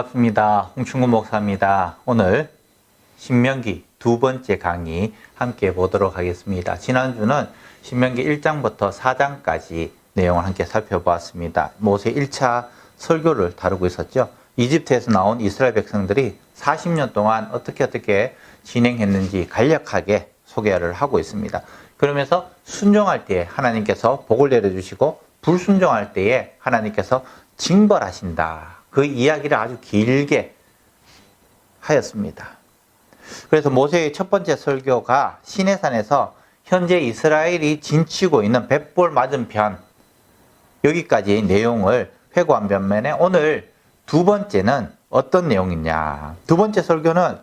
반갑습니다. 홍충구 목사입니다. 오늘 신명기 두 번째 강의 함께 보도록 하겠습니다. 지난주는 신명기 1장부터 4장까지 내용을 함께 살펴보았습니다. 모세 1차 설교를 다루고 있었죠. 이집트에서 나온 이스라엘 백성들이 40년 동안 어떻게 진행했는지 간략하게 소개를 하고 있습니다. 그러면서 순종할 때에 하나님께서 복을 내려주시고 불순종할 때에 하나님께서 징벌하신다. 그 이야기를 아주 길게 하였습니다. 그래서 모세의 첫 번째 설교가 시내산에서 현재 이스라엘이 진치고 있는 벳볼 맞은편 여기까지의 내용을 회고한 반면에 오늘 두 번째는 어떤 내용이냐. 두 번째 설교는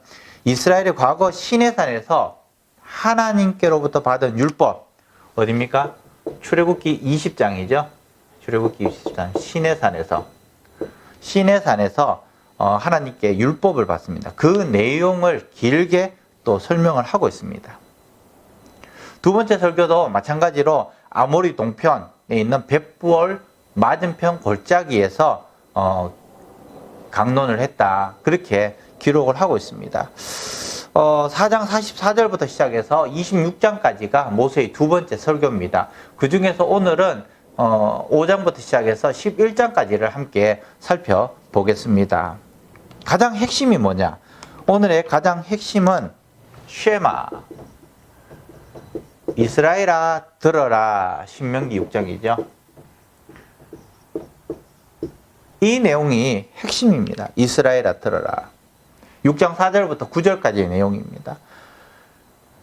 이스라엘의 과거 시내산에서 하나님께로부터 받은 율법 어디입니까? 출애굽기 20장이죠. 출애굽기 20장 시내산에서 하나님께 율법을 받습니다. 그 내용을 길게 또 설명을 하고 있습니다. 두 번째 설교도 마찬가지로 아모리 동편에 있는 벳부얼 맞은편 골짜기에서 강론을 했다. 그렇게 기록을 하고 있습니다. 4장 44절부터 시작해서 26장까지가 모세의 두 번째 설교입니다. 그 중에서 오늘은 5장부터 시작해서 11장까지를 함께 살펴보겠습니다. 가장 핵심이 뭐냐? 오늘의 가장 핵심은 쉐마. 이스라엘아 들어라. 신명기 6장이죠. 이 내용이 핵심입니다. 이스라엘아 들어라. 6장 4절부터 9절까지의 내용입니다.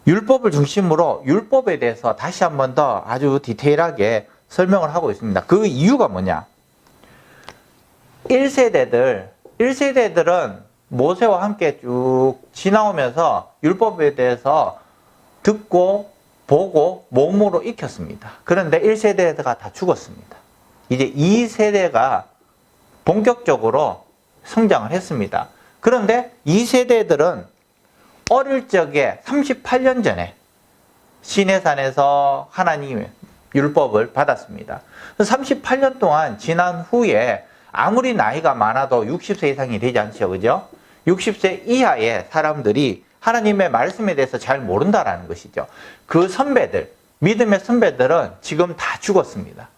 율법을 중심으로 율법에 대해서 다시 한 번 더 아주 디테일하게 설명을 하고 있습니다. 그 이유가 뭐냐? 1세대들은 모세와 함께 쭉 지나오면서 율법에 대해서 듣고 보고 몸으로 익혔습니다. 그런데 1세대가 다 죽었습니다. 이제 2세대가 본격적으로 성장을 했습니다. 그런데 2세대들은 어릴 적에 38년 전에 시내산에서 하나님의 율법을 받았습니다. 38년 동안 지난 후에 아무리 나이가 많아도 60세 이상이 되지 않죠. 그죠? 60세 이하의 사람들이 하나님의 말씀에 대해서 잘 모른다라는 것이죠. 그 선배들, 믿음의 선배들은 지금 다 죽었습니다.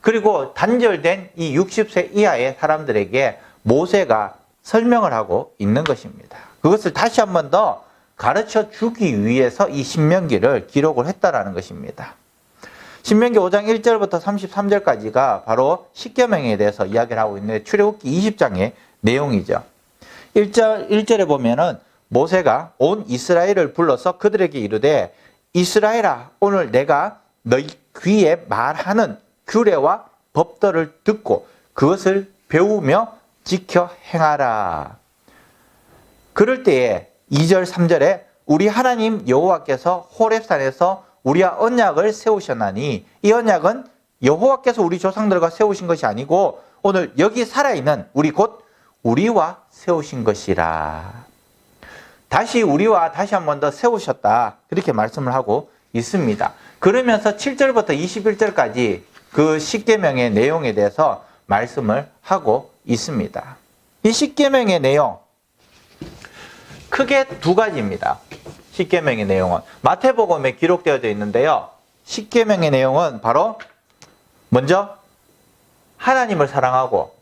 그리고 단절된 이 60세 이하의 사람들에게 모세가 설명을 하고 있는 것입니다. 그것을 다시 한 번 더 가르쳐 주기 위해서 이 신명기를 기록을 했다라는 것입니다. 신명기 5장 1절부터 33절까지가 바로 십계명에 대해서 이야기를 하고 있는 출애굽기 20장의 내용이죠. 1절에 보면은 모세가 온 이스라엘을 불러서 그들에게 이르되 이스라엘아 오늘 내가 너희 귀에 말하는 규례와 법도를 듣고 그것을 배우며 지켜 행하라. 그럴 때에 2절 3절에 우리 하나님 여호와께서 호렙산에서 우리와 언약을 세우셨나니 이 언약은 여호와께서 우리 조상들과 세우신 것이 아니고 오늘 여기 살아있는 우리 곧 우리와 세우신 것이라. 다시 우리와 다시 한 번 더 세우셨다. 그렇게 말씀을 하고 있습니다. 그러면서 7절부터 21절까지 그 십계명의 내용에 대해서 말씀을 하고 있습니다. 이 십계명의 내용 크게 두 가지입니다. 십계명의 내용은 마태복음에 기록되어져 있는데요. 십계명의 내용은 바로 먼저 하나님을 사랑하고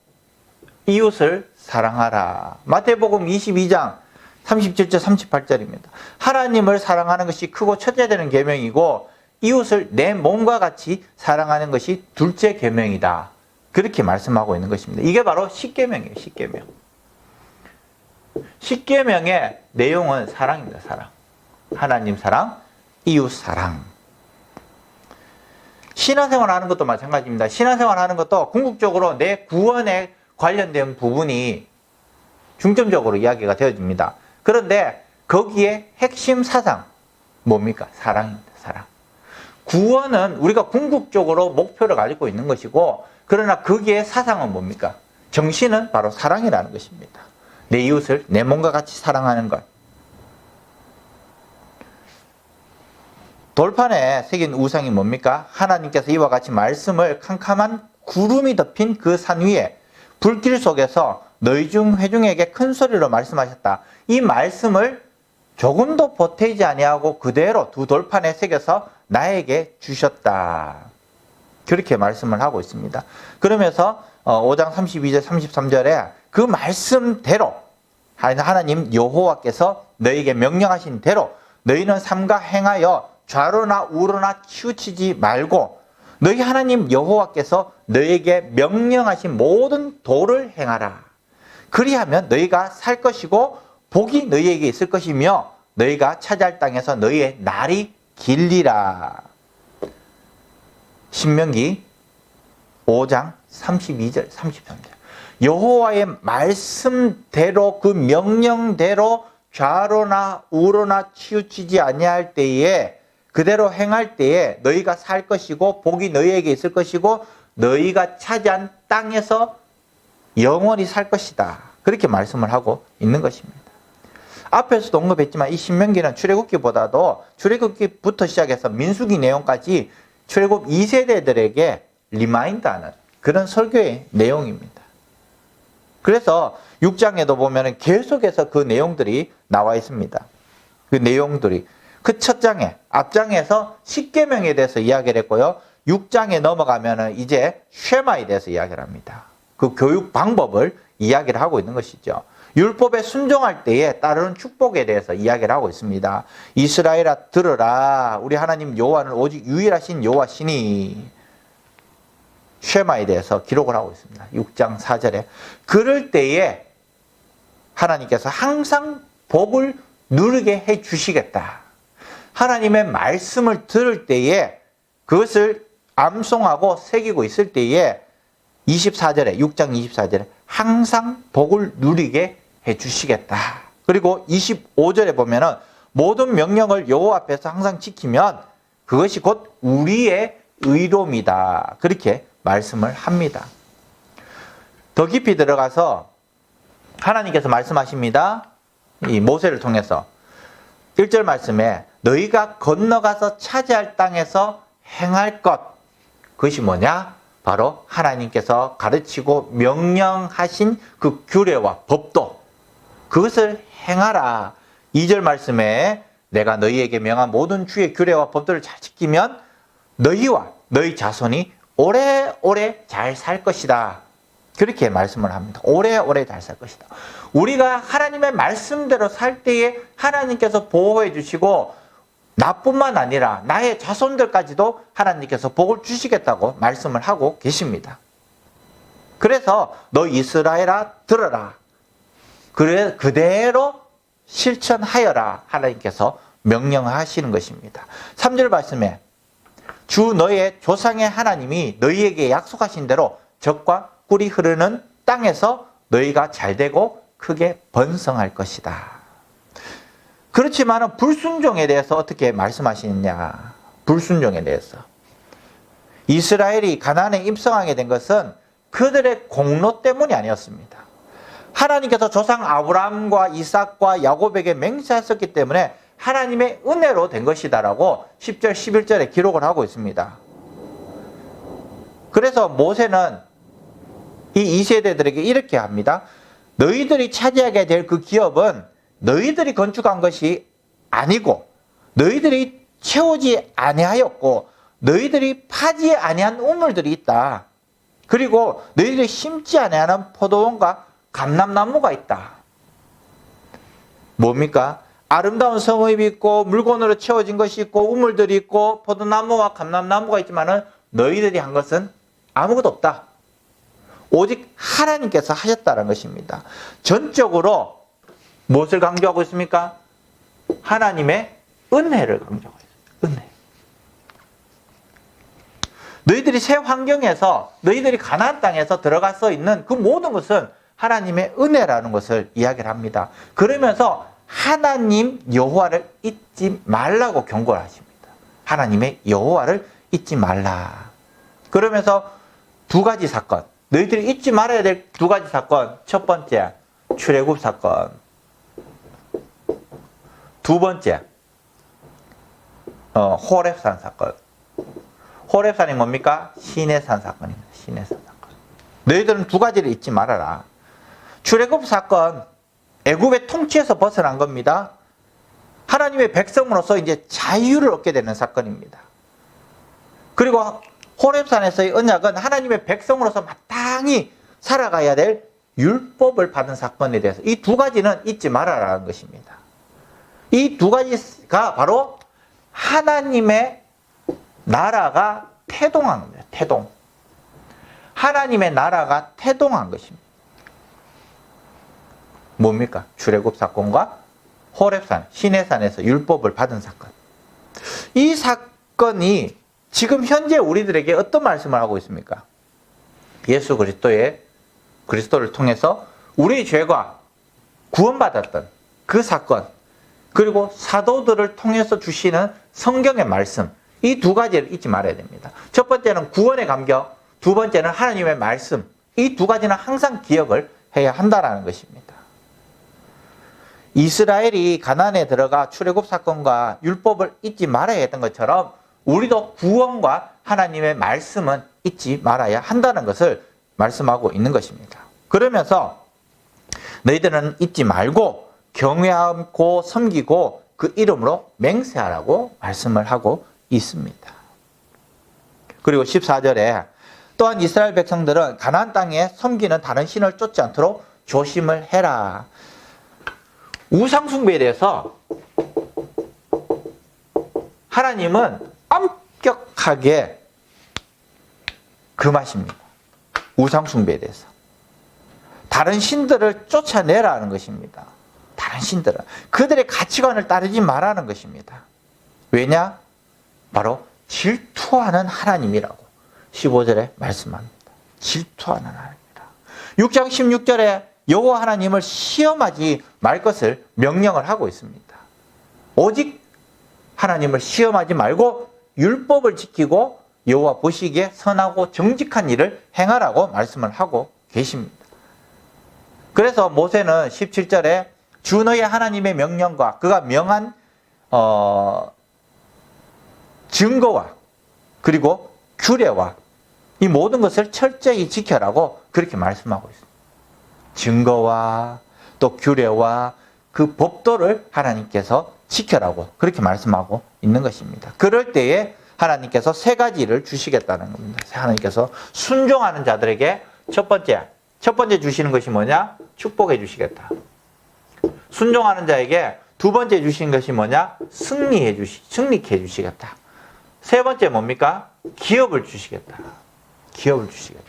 이웃을 사랑하라. 마태복음 22장 37절 38절입니다. 하나님을 사랑하는 것이 크고 첫째 되는 계명이고 이웃을 내 몸과 같이 사랑하는 것이 둘째 계명이다. 그렇게 말씀하고 있는 것입니다. 이게 바로 십계명이에요. 십계명. 십계명의 내용은 사랑입니다. 사랑. 하나님 사랑, 이웃 사랑. 신앙생활 하는 것도 마찬가지입니다. 신앙생활 하는 것도 궁극적으로 내 구원에 관련된 부분이 중점적으로 이야기가 되어집니다. 그런데 거기에 핵심 사상 뭡니까? 사랑입니다. 사랑. 구원은 우리가 궁극적으로 목표를 가지고 있는 것이고 그러나 거기에 사상은 뭡니까? 정신은 바로 사랑이라는 것입니다. 내 이웃을 내 몸과 같이 사랑하는 것. 돌판에 새긴 우상이 뭡니까? 하나님께서 이와 같이 말씀을 캄캄한 구름이 덮인 그 산 위에 불길 속에서 너희 중 회중에게 큰 소리로 말씀하셨다. 이 말씀을 조금도 보태지 아니하고 그대로 두 돌판에 새겨서 나에게 주셨다. 그렇게 말씀을 하고 있습니다. 그러면서 5장 32절 33절에 그 말씀대로 하나님 여호와께서 너희에게 명령하신 대로 너희는 삼가 행하여 좌로나 우로나 치우치지 말고 너희 하나님 여호와께서 너희에게 명령하신 모든 도를 행하라. 그리하면 너희가 살 것이고 복이 너희에게 있을 것이며 너희가 차지할 땅에서 너희의 날이 길리라. 신명기 5장 32절 33절 여호와의 말씀대로 그 명령대로 좌로나 우로나 치우치지 아니할 때에 그대로 행할 때에 너희가 살 것이고 복이 너희에게 있을 것이고 너희가 차지한 땅에서 영원히 살 것이다. 그렇게 말씀을 하고 있는 것입니다. 앞에서도 언급했지만 이 신명기는 출애굽기보다도 출애굽기부터 시작해서 민수기 내용까지 출애굽 2세대들에게 리마인드하는 그런 설교의 내용입니다. 그래서 6장에도 보면 계속해서 그 내용들이 나와 있습니다. 그 내용들이 그 첫 장에 앞장에서 십계명에 대해서 이야기를 했고요. 6장에 넘어가면 이제 쉐마에 대해서 이야기를 합니다. 그 교육 방법을 이야기를 하고 있는 것이죠. 율법에 순종할 때에 따르는 축복에 대해서 이야기를 하고 있습니다. 이스라엘아 들으라. 우리 하나님 여호와는 오직 유일하신 여호와시니. 쉐마에 대해서 기록을 하고 있습니다. 6장 4절에. 그럴 때에 하나님께서 항상 복을 누리게 해 주시겠다. 하나님의 말씀을 들을 때에 그것을 암송하고 새기고 있을 때에 24절에 6장 24절에 항상 복을 누리게 해 주시겠다. 그리고 25절에 보면은 모든 명령을 여호와 앞에서 항상 지키면 그것이 곧 우리의 의로움이다. 그렇게 말씀을 합니다. 더 깊이 들어가서 하나님께서 말씀하십니다. 이 모세를 통해서 1절 말씀에 너희가 건너가서 차지할 땅에서 행할 것 그것이 뭐냐? 바로 하나님께서 가르치고 명령하신 그 규례와 법도 그것을 행하라. 2절 말씀에 내가 너희에게 명한 모든 주의 규례와 법들을 잘 지키면 너희와 너희 자손이 오래오래 잘 살 것이다. 그렇게 말씀을 합니다. 오래오래 잘 살 것이다. 우리가 하나님의 말씀대로 살 때에 하나님께서 보호해 주시고 나뿐만 아니라 나의 자손들까지도 하나님께서 복을 주시겠다고 말씀을 하고 계십니다. 그래서 너 이스라엘아 들어라. 그래 그대로 실천하여라. 하나님께서 명령하시는 것입니다. 3절 말씀에 주 너의 조상의 하나님이 너희에게 약속하신 대로 젖과 꿀이 흐르는 땅에서 너희가 잘되고 크게 번성할 것이다. 그렇지만 불순종에 대해서 어떻게 말씀하시느냐. 불순종에 대해서. 이스라엘이 가나안에 입성하게 된 것은 그들의 공로 때문이 아니었습니다. 하나님께서 조상 아브라함과 이삭과 야곱에게 맹세하셨기 때문에 하나님의 은혜로 된 것이다라고 10절 11절에 기록을 하고 있습니다. 그래서 모세는 이 2세대들에게 이렇게 합니다. 너희들이 차지하게 될 그 기업은 너희들이 건축한 것이 아니고 너희들이 채우지 아니하였고 너희들이 파지 아니한 우물들이 있다. 그리고 너희들이 심지 아니하는 포도원과 감람나무가 있다. 뭡니까? 아름다운 성읍이 있고 물건으로 채워진 것이 있고 우물들이 있고 포도나무와 감람나무가 있지만은 너희들이 한 것은 아무것도 없다. 오직 하나님께서 하셨다는 것입니다. 전적으로 무엇을 강조하고 있습니까? 하나님의 은혜를 강조하고 있습니다. 은혜. 너희들이 새 환경에서 너희들이 가나안 땅에서 들어가서 있는 그 모든 것은 하나님의 은혜라는 것을 이야기를 합니다. 그러면서 하나님 여호와를 잊지 말라고 경고를 하십니다. 하나님의 여호와를 잊지 말라. 그러면서 두 가지 사건, 너희들이 잊지 말아야 될 두 가지 사건. 첫 번째, 출애굽 사건. 두 번째, 호렙산 사건. 호렙산이 뭡니까? 시내산 사건입니다. 시내산 사건. 너희들은 두 가지를 잊지 말아라. 출애굽 사건, 애굽의 통치에서 벗어난 겁니다. 하나님의 백성으로서 이제 자유를 얻게 되는 사건입니다. 그리고 호렙산에서의 언약은 하나님의 백성으로서 마땅히 살아가야 될 율법을 받은 사건에 대해서 이 두 가지는 잊지 말아라는 것입니다. 이 두 가지가 바로 하나님의 나라가 태동한 겁니다. 태동. 하나님의 나라가 태동한 것입니다. 뭡니까? 출애굽 사건과 호렙산, 시내산에서 율법을 받은 사건. 이 사건이 지금 현재 우리들에게 어떤 말씀을 하고 있습니까? 예수 그리스도를 통해서 우리의 죄가 구원받았던 그 사건, 그리고 사도들을 통해서 주시는 성경의 말씀, 이 두 가지를 잊지 말아야 됩니다. 첫 번째는 구원의 감격, 두 번째는 하나님의 말씀. 이 두 가지는 항상 기억을 해야 한다는 것입니다. 이스라엘이 가나안에 들어가 출애굽 사건과 율법을 잊지 말아야 했던 것처럼 우리도 구원과 하나님의 말씀은 잊지 말아야 한다는 것을 말씀하고 있는 것입니다. 그러면서 너희들은 잊지 말고 경외하고 섬기고 그 이름으로 맹세하라고 말씀을 하고 있습니다. 그리고 14절에 또한 이스라엘 백성들은 가나안 땅에 섬기는 다른 신을 쫓지 않도록 조심을 해라. 우상 숭배에 대해서 하나님은 엄격하게 금하십니다. 우상 숭배에 대해서. 다른 신들을 쫓아내라는 것입니다. 다른 신들은. 그들의 가치관을 따르지 말라는 것입니다. 왜냐? 바로 질투하는 하나님이라고 15절에 말씀합니다. 질투하는 하나님이다. 6장 16절에 여호와 하나님을 시험하지 말 것을 명령을 하고 있습니다. 오직 하나님을 시험하지 말고 율법을 지키고 여호와 보시기에 선하고 정직한 일을 행하라고 말씀을 하고 계십니다. 그래서 모세는 17절에 주 너의 하나님의 명령과 그가 명한 증거와 그리고 규례와 이 모든 것을 철저히 지켜라고 그렇게 말씀하고 있습니다. 증거와 또 규례와 그 법도를 하나님께서 지켜라고 그렇게 말씀하고 있는 것입니다. 그럴 때에 하나님께서 세 가지를 주시겠다는 겁니다. 하나님께서 순종하는 자들에게 첫 번째 주시는 것이 뭐냐? 축복해 주시겠다. 순종하는 자에게 두 번째 주시는 것이 뭐냐? 승리케 해 주시겠다. 세 번째 뭡니까? 기업을 주시겠다. 기업을 주시겠다.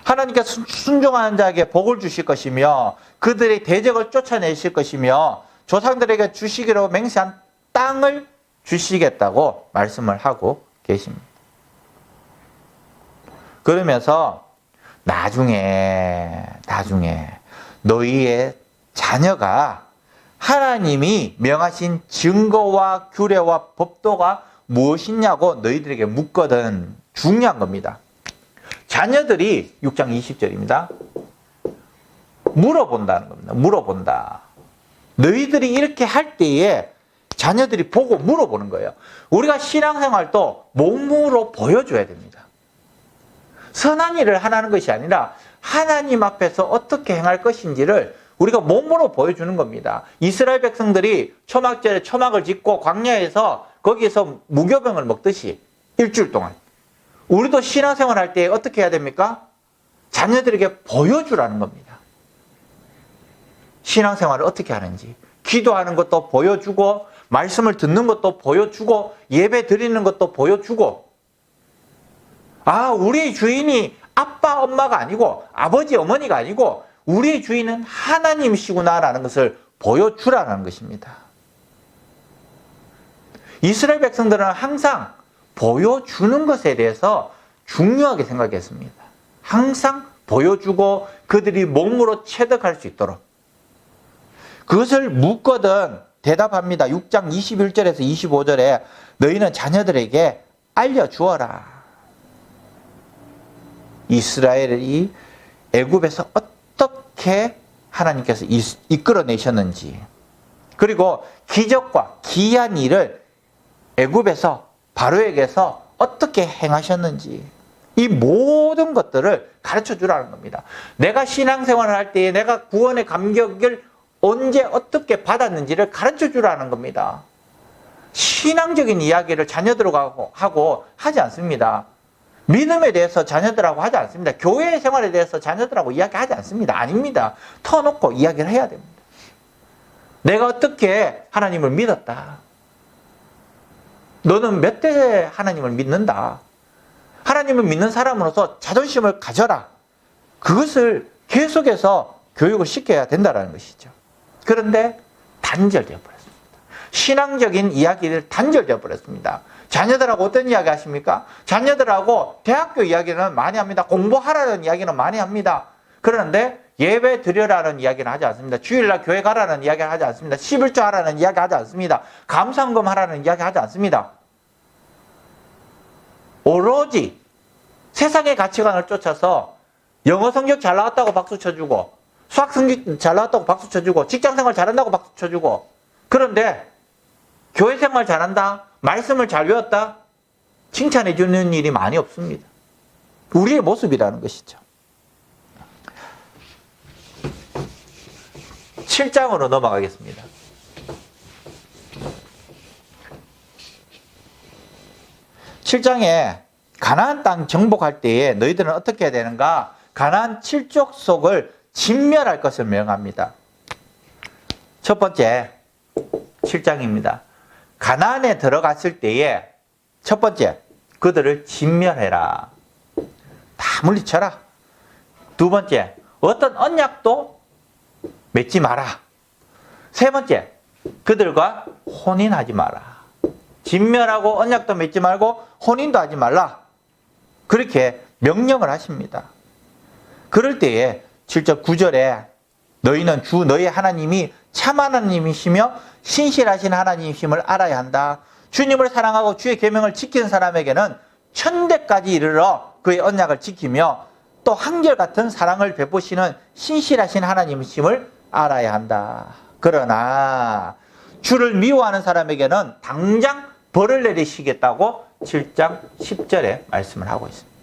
하나님께서 순종하는 자에게 복을 주실 것이며 그들의 대적을 쫓아내실 것이며 조상들에게 주시기로 맹세한 땅을 주시겠다고 말씀을 하고 계십니다. 그러면서 나중에 너희의 자녀가 하나님이 명하신 증거와 규례와 법도가 무엇이냐고 너희들에게 묻거든. 중요한 겁니다. 자녀들이 6장 20절입니다. 물어본다는 겁니다. 물어본다. 너희들이 이렇게 할 때에 자녀들이 보고 물어보는 거예요. 우리가 신앙생활도 몸으로 보여줘야 됩니다. 선한 일을 하라는 것이 아니라 하나님 앞에서 어떻게 행할 것인지를 우리가 몸으로 보여주는 겁니다. 이스라엘 백성들이 초막절에 초막을 짓고 광야에서 거기에서 무교병을 먹듯이 일주일 동안 우리도 신앙생활 할 때 어떻게 해야 됩니까? 자녀들에게 보여주라는 겁니다. 신앙생활을 어떻게 하는지 기도하는 것도 보여주고 말씀을 듣는 것도 보여주고 예배 드리는 것도 보여주고 우리의 주인이 아빠 엄마가 아니고 아버지 어머니가 아니고 우리의 주인은 하나님이시구나라는 것을 보여주라는 것입니다. 이스라엘 백성들은 항상 보여주는 것에 대해서 중요하게 생각했습니다. 항상 보여주고 그들이 몸으로 체득할 수 있도록. 그것을 묻거든 대답합니다. 6장 21절에서 25절에 너희는 자녀들에게 알려주어라. 이스라엘이 애굽에서 어떻게 하나님께서 이끌어내셨는지 그리고 기적과 기이한 일을 애굽에서 바로에게서 어떻게 행하셨는지 이 모든 것들을 가르쳐 주라는 겁니다. 내가 신앙생활을 할 때에 내가 구원의 감격을 언제 어떻게 받았는지를 가르쳐 주라는 겁니다. 신앙적인 이야기를 자녀들하고 하고 하지 않습니다. 믿음에 대해서 자녀들하고 하지 않습니다. 교회 생활에 대해서 자녀들하고 이야기하지 않습니다. 아닙니다. 터놓고 이야기를 해야 됩니다. 내가 어떻게 하나님을 믿었다. 너는 몇 대 하나님을 믿는다. 하나님을 믿는 사람으로서 자존심을 가져라. 그것을 계속해서 교육을 시켜야 된다는 것이죠. 그런데 단절되어 버렸습니다. 신앙적인 이야기를 단절되어 버렸습니다. 자녀들하고 어떤 이야기 하십니까? 자녀들하고 대학교 이야기는 많이 합니다. 공부하라는 이야기는 많이 합니다. 그런데 예배 드려라는 이야기는 하지 않습니다. 주일날 교회 가라는 이야기를 하지 않습니다. 11조 하라는 이야기 하지 않습니다. 감사헌금 하라는 이야기 하지 않습니다. 오로지 세상의 가치관을 쫓아서 영어 성적 잘 나왔다고 박수 쳐주고, 수학 성적 잘 나왔다고 박수 쳐주고, 직장생활 잘한다고 박수 쳐주고, 그런데 교회 생활 잘한다, 말씀을 잘 배웠다, 칭찬해 주는 일이 많이 없습니다. 우리의 모습이라는 것이죠. 7장으로 넘어가겠습니다. 7장에 가나안 땅 정복할 때에 너희들은 어떻게 해야 되는가? 가나안 7족속을 진멸할 것을 명합니다. 첫 번째 7장입니다. 가나안에 들어갔을 때에 첫 번째, 그들을 진멸해라. 다 물리쳐라. 두 번째, 어떤 언약도 맺지 마라. 세 번째, 그들과 혼인하지 마라. 진멸하고 언약도 맺지 말고 혼인도 하지 말라. 그렇게 명령을 하십니다. 그럴 때에 7절 9절에 너희는 주 너희 하나님이 참 하나님이시며 신실하신 하나님이심을 알아야 한다. 주님을 사랑하고 주의 계명을 지키는 사람에게는 천대까지 이르러 그의 언약을 지키며 또 한결같은 사랑을 베푸시는 신실하신 하나님이심을 알아야 한다. 그러나 주를 미워하는 사람에게는 당장 벌을 내리시겠다고 7장 10절에 말씀을 하고 있습니다.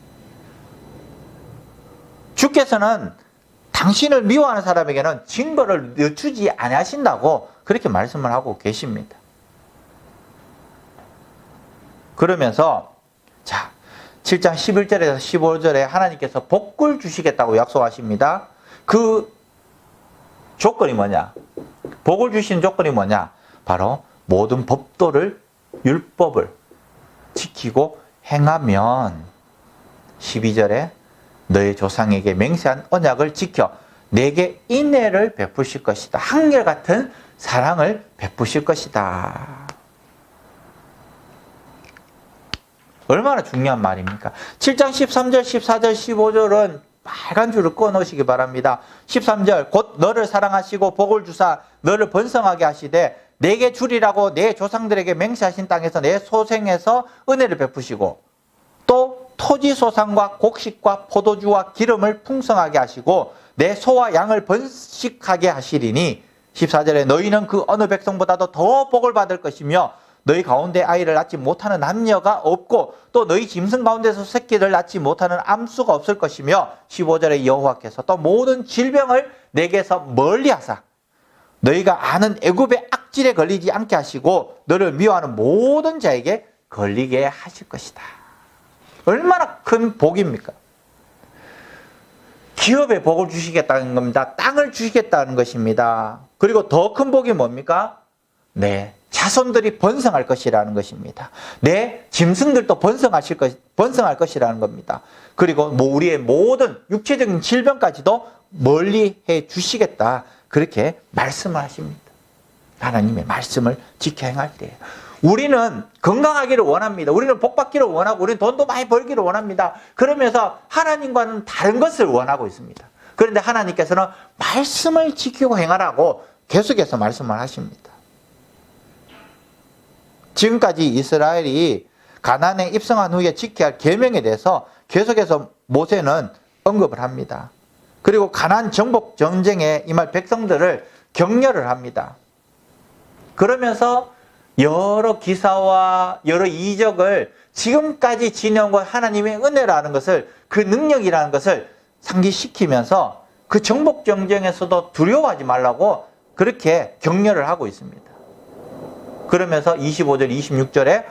주께서는 당신을 미워하는 사람에게는 징벌을 늦추지 아니하신다고 그렇게 말씀을 하고 계십니다. 그러면서 자 7장 11절에서 15절에 하나님께서 복을 주시겠다고 약속하십니다. 그 조건이 뭐냐? 복을 주신 조건이 뭐냐? 바로 모든 법도를 율법을 지키고 행하면 12절에 너희 조상에게 맹세한 언약을 지켜 내게 인애를 베푸실 것이다. 한결같은 사랑을 베푸실 것이다. 얼마나 중요한 말입니까? 7장 13절, 14절, 15절은 빨간 줄을 꺼 놓으시기 바랍니다. 13절 곧 너를 사랑하시고 복을 주사 너를 번성하게 하시되 내게 주리라고 내 조상들에게 맹세하신 땅에서 내 소생에서 은혜를 베푸시고 또 토지 소산과 곡식과 포도주와 기름을 풍성하게 하시고 내 소와 양을 번식하게 하시리니 14절에 너희는 그 어느 백성보다도 더 복을 받을 것이며 너희 가운데 아이를 낳지 못하는 남녀가 없고 또 너희 짐승 가운데서 새끼를 낳지 못하는 암수가 없을 것이며 15절에 여호와께서 또 모든 질병을 내게서 멀리하사 너희가 아는 애굽의 악질에 걸리지 않게 하시고 너를 미워하는 모든 자에게 걸리게 하실 것이다. 얼마나 큰 복입니까? 기업에 복을 주시겠다는 겁니다. 땅을 주시겠다는 것입니다. 그리고 더 큰 복이 뭡니까? 네, 자손들이 번성할 것이라는 것입니다. 내 짐승들도 번성할 것이라는 겁니다. 그리고 우리의 모든 육체적인 질병까지도 멀리 해 주시겠다. 그렇게 말씀을 하십니다. 하나님의 말씀을 지켜 행할 때 우리는 건강하기를 원합니다. 우리는 복 받기를 원하고 우리는 돈도 많이 벌기를 원합니다. 그러면서 하나님과는 다른 것을 원하고 있습니다. 그런데 하나님께서는 말씀을 지키고 행하라고 계속해서 말씀을 하십니다. 지금까지 이스라엘이 가나안에 입성한 후에 지켜야 할 계명에 대해서 계속해서 모세는 언급을 합니다. 그리고 가나안 정복 전쟁에 임할 백성들을 격려를 합니다. 그러면서 여러 기사와 여러 이적을 지금까지 지내온 하나님의 은혜라는 것을, 그 능력이라는 것을 상기시키면서 그 정복 전쟁에서도 두려워하지 말라고 그렇게 격려를 하고 있습니다. 그러면서 25절, 26절에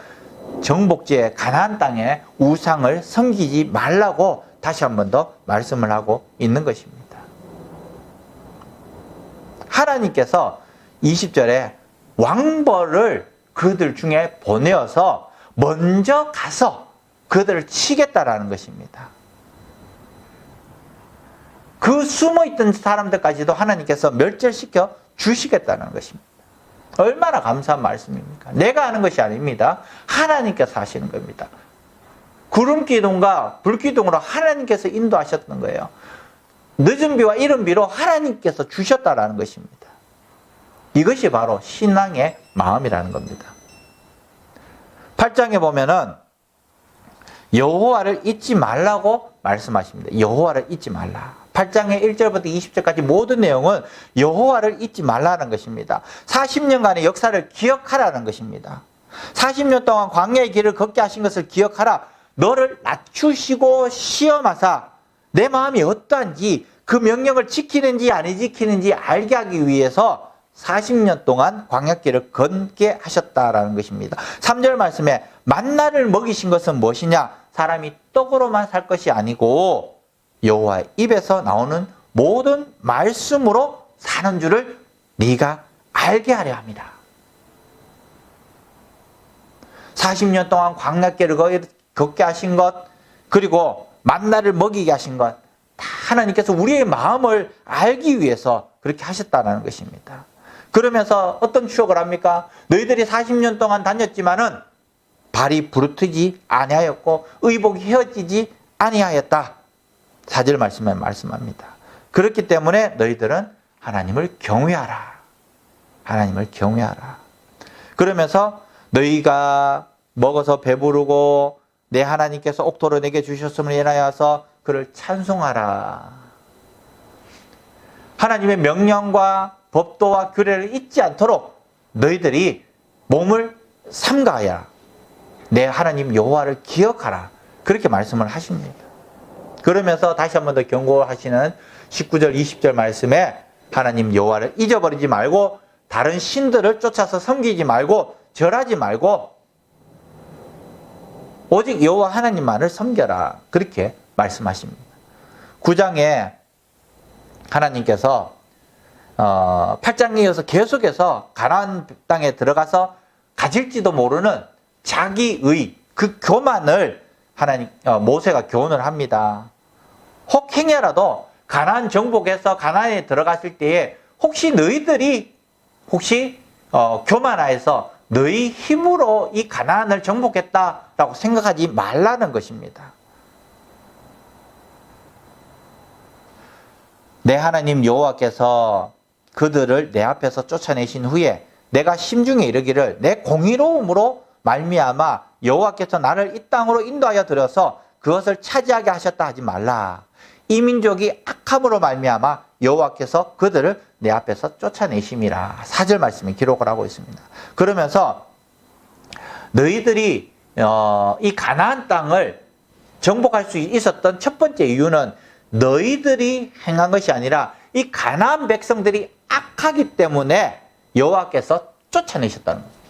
정복지의 가나안 땅에 우상을 섬기지 말라고 다시 한 번 더 말씀을 하고 있는 것입니다. 하나님께서 20절에 왕벌을 그들 중에 보내어서 먼저 가서 그들을 치겠다라는 것입니다. 그 숨어있던 사람들까지도 하나님께서 멸절시켜 주시겠다는 것입니다. 얼마나 감사한 말씀입니까? 내가 하는 것이 아닙니다. 하나님께서 하시는 겁니다. 구름기둥과 불기둥으로 하나님께서 인도하셨던 거예요. 늦은 비와 이른 비로 하나님께서 주셨다라는 것입니다. 이것이 바로 신앙의 마음이라는 겁니다. 8장에 보면은 여호와를 잊지 말라고 말씀하십니다. 여호와를 잊지 말라. 8장의 1절부터 20절까지 모든 내용은 여호와를 잊지 말라는 것입니다. 40년간의 역사를 기억하라는 것입니다. 40년 동안 광야의 길을 걷게 하신 것을 기억하라. 너를 낮추시고 시험하사 내 마음이 어떠한지, 그 명령을 지키는지 안 지키는지 알게 하기 위해서 40년 동안 광야길을 걷게 하셨다라는 것입니다. 3절 말씀에 만나를 먹이신 것은 무엇이냐? 사람이 떡으로만 살 것이 아니고 여호와의 입에서 나오는 모든 말씀으로 사는 줄을 네가 알게 하려 합니다. 40년 동안 광야길을 걷게 하신 것, 그리고 만나를 먹이게 하신 것, 다 하나님께서 우리의 마음을 알기 위해서 그렇게 하셨다는 것입니다. 그러면서 어떤 추억을 합니까? 너희들이 40년 동안 다녔지만은 발이 부르트지 아니하였고 의복이 헤어지지 아니하였다. 4절 말씀에 말씀합니다. 그렇기 때문에 너희들은 하나님을 경외하라. 하나님을 경외하라. 그러면서 너희가 먹어서 배부르고 내 하나님께서 옥토로 내게 주셨음을 인하여서 그를 찬송하라. 하나님의 명령과 법도와 규례를 잊지 않도록 너희들이 몸을 삼가하라. 내 하나님 여호와를 기억하라. 그렇게 말씀을 하십니다. 그러면서 다시 한 번 더 경고하시는 19절 20절 말씀에 하나님 여호와를 잊어버리지 말고 다른 신들을 쫓아서 섬기지 말고 절하지 말고 오직 여호와 하나님만을 섬겨라. 그렇게 말씀하십니다. 9장에 하나님께서 8장에 이어서 계속해서 가나안 땅에 들어가서 가질지도 모르는 자기의 그 교만을 모세가 교훈을 합니다. 혹 행여라도 가나안 정복해서 가나안에 들어갔을 때에 혹시 너희들이 교만하여서 너희 힘으로 이 가나안을 정복했다라고 생각하지 말라는 것입니다. 내 하나님 여호와께서 그들을 내 앞에서 쫓아내신 후에 내가 심중에 이르기를 내 공의로움으로 말미암아 여호와께서 나를 이 땅으로 인도하여 들여서 그것을 차지하게 하셨다 하지 말라. 이 민족이 악함으로 말미암아 여호와께서 그들을 내 앞에서 쫓아내심이라. 4절 말씀에 기록을 하고 있습니다. 그러면서 너희들이 이 가나안 땅을 정복할 수 있었던 첫 번째 이유는 너희들이 행한 것이 아니라 이 가나안 백성들이 악하기 때문에 여호와께서 쫓아내셨다는 거예요.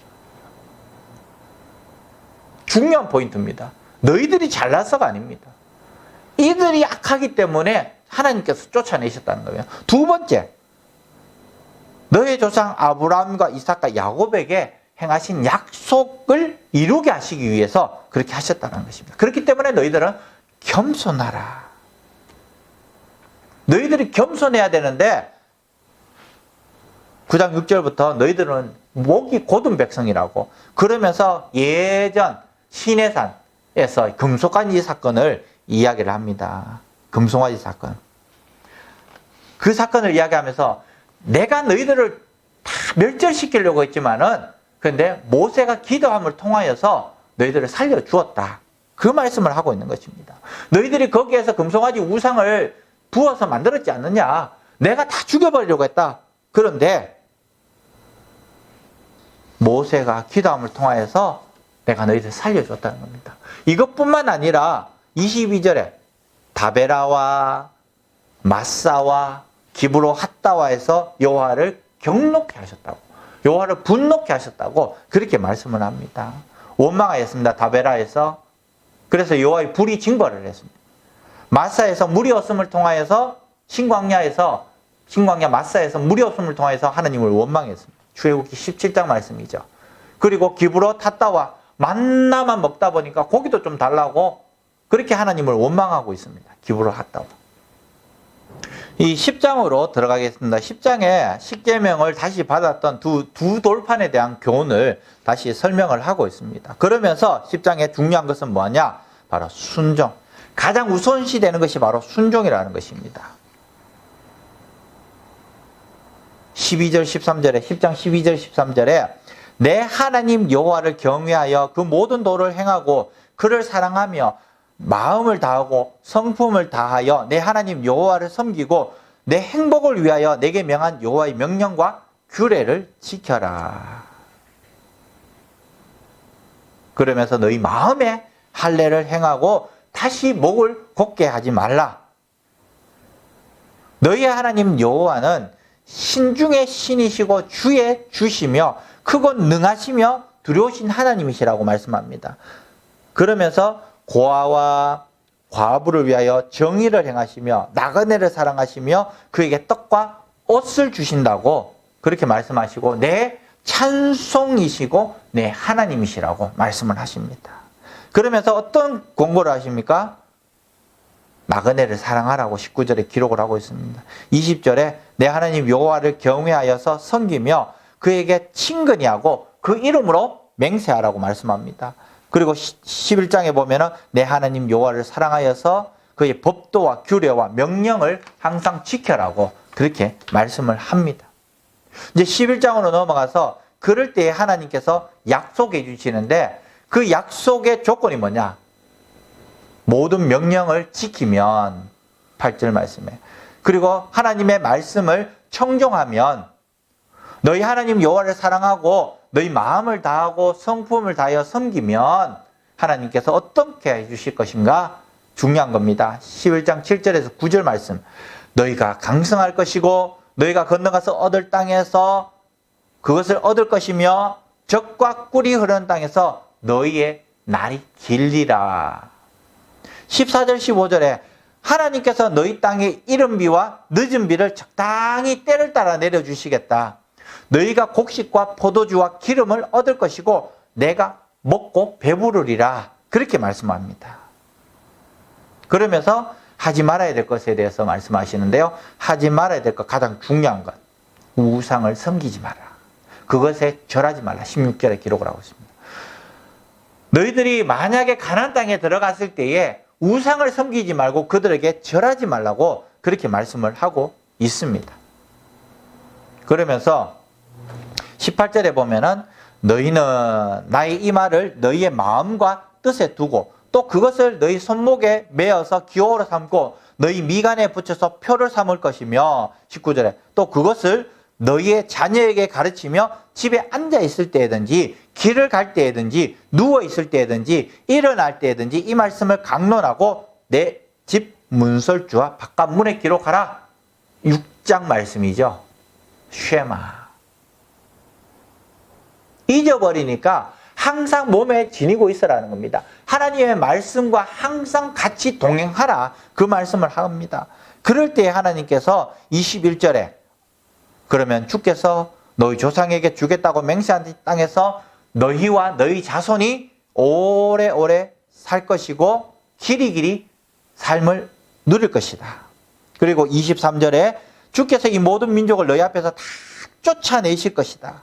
중요한 포인트입니다. 너희들이 잘나서가 아닙니다. 이들이 악하기 때문에 하나님께서 쫓아내셨다는 거예요. 두 번째, 너의 조상 아브라함과 이삭과 야곱에게 행하신 약속을 이루게 하시기 위해서 그렇게 하셨다는 것입니다. 그렇기 때문에 너희들은 겸손하라. 너희들이 겸손해야 되는데 9장 6절부터 너희들은 목이 곧은 백성이라고 그러면서 예전 시내산에서 금송아지 사건을 이야기를 합니다. 금송아지 사건. 그 사건을 이야기하면서 내가 너희들을 다 멸절시키려고 했지만은 그런데 모세가 기도함을 통하여서 너희들을 살려주었다. 그 말씀을 하고 있는 것입니다. 너희들이 거기에서 금송아지 우상을 부어서 만들었지 않느냐. 내가 다 죽여버리려고 했다. 그런데 모세가 기도함을 통하여서 내가 너희들 살려줬다는 겁니다. 이것뿐만 아니라 22절에 다베라와 마사와 기브로 핫다와에서 여호와를 경노케 하셨다고, 여호와를 분노케 하셨다고 그렇게 말씀을 합니다. 원망하였습니다. 다베라에서. 그래서 여호와의 불이 징벌을 했습니다. 마사에서 물이 없음을 통하여서 신광야 마사에서 물이 없음을 통하여서 하나님을 원망했습니다. 출애굽기 17장 말씀이죠. 그리고 기브로 탔다와 만나만 먹다 보니까 고기도 좀 달라고 그렇게 하나님을 원망하고 있습니다. 기브로 탔다와. 이 10장으로 들어가겠습니다. 10장에 십계명을 다시 받았던 두 돌판에 대한 교훈을 다시 설명을 하고 있습니다. 그러면서 10장에 중요한 것은 뭐냐? 바로 순종. 가장 우선시 되는 것이 바로 순종이라는 것입니다. 12절 13절에 10장 12절 13절에 내 하나님 여호와를 경외하여 그 모든 도를 행하고 그를 사랑하며 마음을 다하고 성품을 다하여 내 하나님 여호와를 섬기고 내 행복을 위하여 내게 명한 여호와의 명령과 규례를 지켜라. 그러면서 너희 마음에 할례를 행하고 다시 목을 곧게 하지 말라. 너희 하나님 여호와는 신중의 신이시고 주의 주시며 크고 능하시며 두려우신 하나님이시라고 말씀합니다. 그러면서 고아와 과부를 위하여 정의를 행하시며 나그네를 사랑하시며 그에게 떡과 옷을 주신다고 그렇게 말씀하시고 내 찬송이시고 내 하나님이시라고 말씀을 하십니다. 그러면서 어떤 권고를 하십니까? 나그네를 사랑하라고 19절에 기록을 하고 있습니다. 20절에 내 하나님 여호와를 경외하여서 섬기며 그에게 친근히 하고 그 이름으로 맹세하라고 말씀합니다. 그리고 11장에 보면은 내 하나님 여호와를 사랑하여서 그의 법도와 규례와 명령을 항상 지켜라고 그렇게 말씀을 합니다. 이제 11장으로 넘어가서 그럴 때에 하나님께서 약속해 주시는데 그 약속의 조건이 뭐냐? 모든 명령을 지키면 8절 말씀에 그리고 하나님의 말씀을 청종하면 너희 하나님 여호와를 사랑하고 너희 마음을 다하고 성품을 다하여 섬기면 하나님께서 어떻게 해주실 것인가? 중요한 겁니다. 11장 7절에서 9절 말씀 너희가 강성할 것이고 너희가 건너가서 얻을 땅에서 그것을 얻을 것이며 젖과 꿀이 흐르는 땅에서 너희의 날이 길리라. 14절 15절에 하나님께서 너희 땅에 이른 비와 늦은 비를 적당히 때를 따라 내려주시겠다. 너희가 곡식과 포도주와 기름을 얻을 것이고 내가 먹고 배부르리라. 그렇게 말씀합니다. 그러면서 하지 말아야 될 것에 대해서 말씀하시는데요. 하지 말아야 될 것 가장 중요한 것. 우상을 섬기지 마라. 그것에 절하지 말라. 16절에 기록을 하고 있습니다. 너희들이 만약에 가나안 땅에 들어갔을 때에 우상을 섬기지 말고 그들에게 절하지 말라고 그렇게 말씀을 하고 있습니다. 그러면서 18절에 보면은 너희는 나의 이 말을 너희의 마음과 뜻에 두고 또 그것을 너희 손목에 매어서 기호로 삼고 너희 미간에 붙여서 표를 삼을 것이며 19절에 또 그것을 너희의 자녀에게 가르치며 집에 앉아 있을 때든지 길을 갈 때든지 누워 있을 때든지 일어날 때든지 이 말씀을 강론하고 내 집 문설주와 바깥 문에 기록하라. 6장 말씀이죠. 쉐마. 잊어버리니까 항상 몸에 지니고 있으라는 겁니다. 하나님의 말씀과 항상 같이 동행하라. 그 말씀을 합니다. 그럴 때 하나님께서 21절에 그러면 주께서 너희 조상에게 주겠다고 맹세한 땅에서 너희와 너희 자손이 오래오래 살 것이고 길이길이 삶을 누릴 것이다. 그리고 23절에 주께서 이 모든 민족을 너희 앞에서 다 쫓아내실 것이다.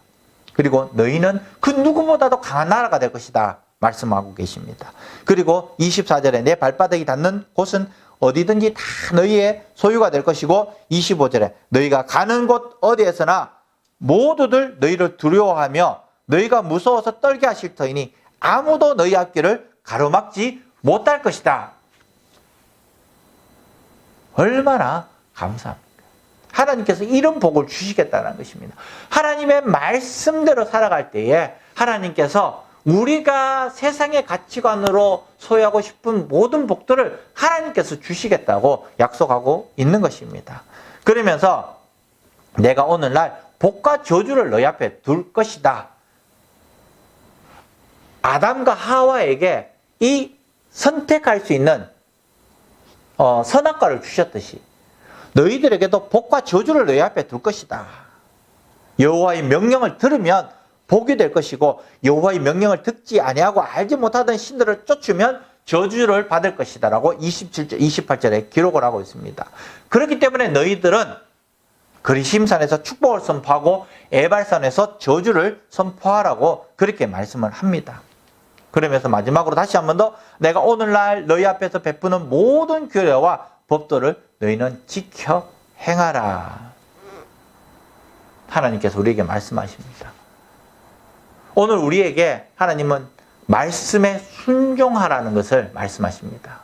그리고 너희는 그 누구보다도 강한 나라가 될 것이다. 말씀하고 계십니다. 그리고 24절에 내 발바닥이 닿는 곳은 어디든지 다 너희의 소유가 될 것이고 25절에 너희가 가는 곳 어디에서나 모두들 너희를 두려워하며 너희가 무서워서 떨게 하실 터이니 아무도 너희 앞길을 가로막지 못할 것이다. 얼마나 감사합니까? 하나님께서 이런 복을 주시겠다는 것입니다. 하나님의 말씀대로 살아갈 때에 하나님께서 우리가 세상의 가치관으로 소유하고 싶은 모든 복들을 하나님께서 주시겠다고 약속하고 있는 것입니다. 그러면서 내가 오늘날 복과 저주를 너희 앞에 둘 것이다. 아담과 하와에게 이 선택할 수 있는 선악과를 주셨듯이 너희들에게도 복과 저주를 너희 앞에 둘 것이다. 여호와의 명령을 들으면 복이 될 것이고 여호와의 명령을 듣지 아니하고 알지 못하던 신들을 쫓으면 저주를 받을 것이다 라고 27절, 28절에 기록을 하고 있습니다. 그렇기 때문에 너희들은 그리심산에서 축복을 선포하고 에발산에서 저주를 선포하라고 그렇게 말씀을 합니다. 그러면서 마지막으로 다시 한 번 더 내가 오늘날 너희 앞에서 베푸는 모든 규례와 법도를 너희는 지켜 행하라. 하나님께서 우리에게 말씀하십니다. 오늘 우리에게 하나님은 말씀에 순종하라는 것을 말씀하십니다.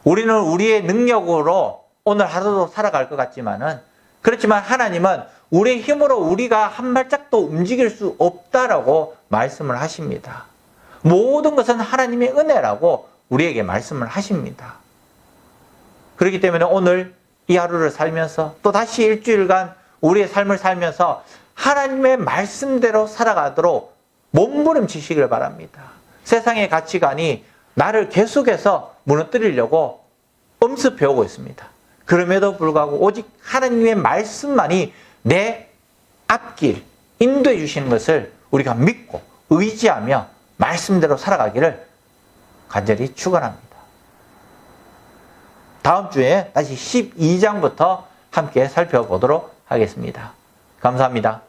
우리는 우리의 능력으로 오늘 하루도 살아갈 것 같지만은 그렇지만 하나님은 우리의 힘으로 우리가 한 발짝도 움직일 수 없다라고 말씀을 하십니다. 모든 것은 하나님의 은혜라고 우리에게 말씀을 하십니다. 그렇기 때문에 오늘 이 하루를 살면서 또 다시 일주일간 우리의 삶을 살면서 하나님의 말씀대로 살아가도록 몸부림치시길 바랍니다. 세상의 가치관이 나를 계속해서 무너뜨리려고 엄습해오고 있습니다. 그럼에도 불구하고 오직 하나님의 말씀만이 내 앞길 인도해 주시는 것을 우리가 믿고 의지하며 말씀대로 살아가기를 간절히 축원합니다. 다음 주에 다시 12장부터 함께 살펴보도록 하겠습니다. 감사합니다.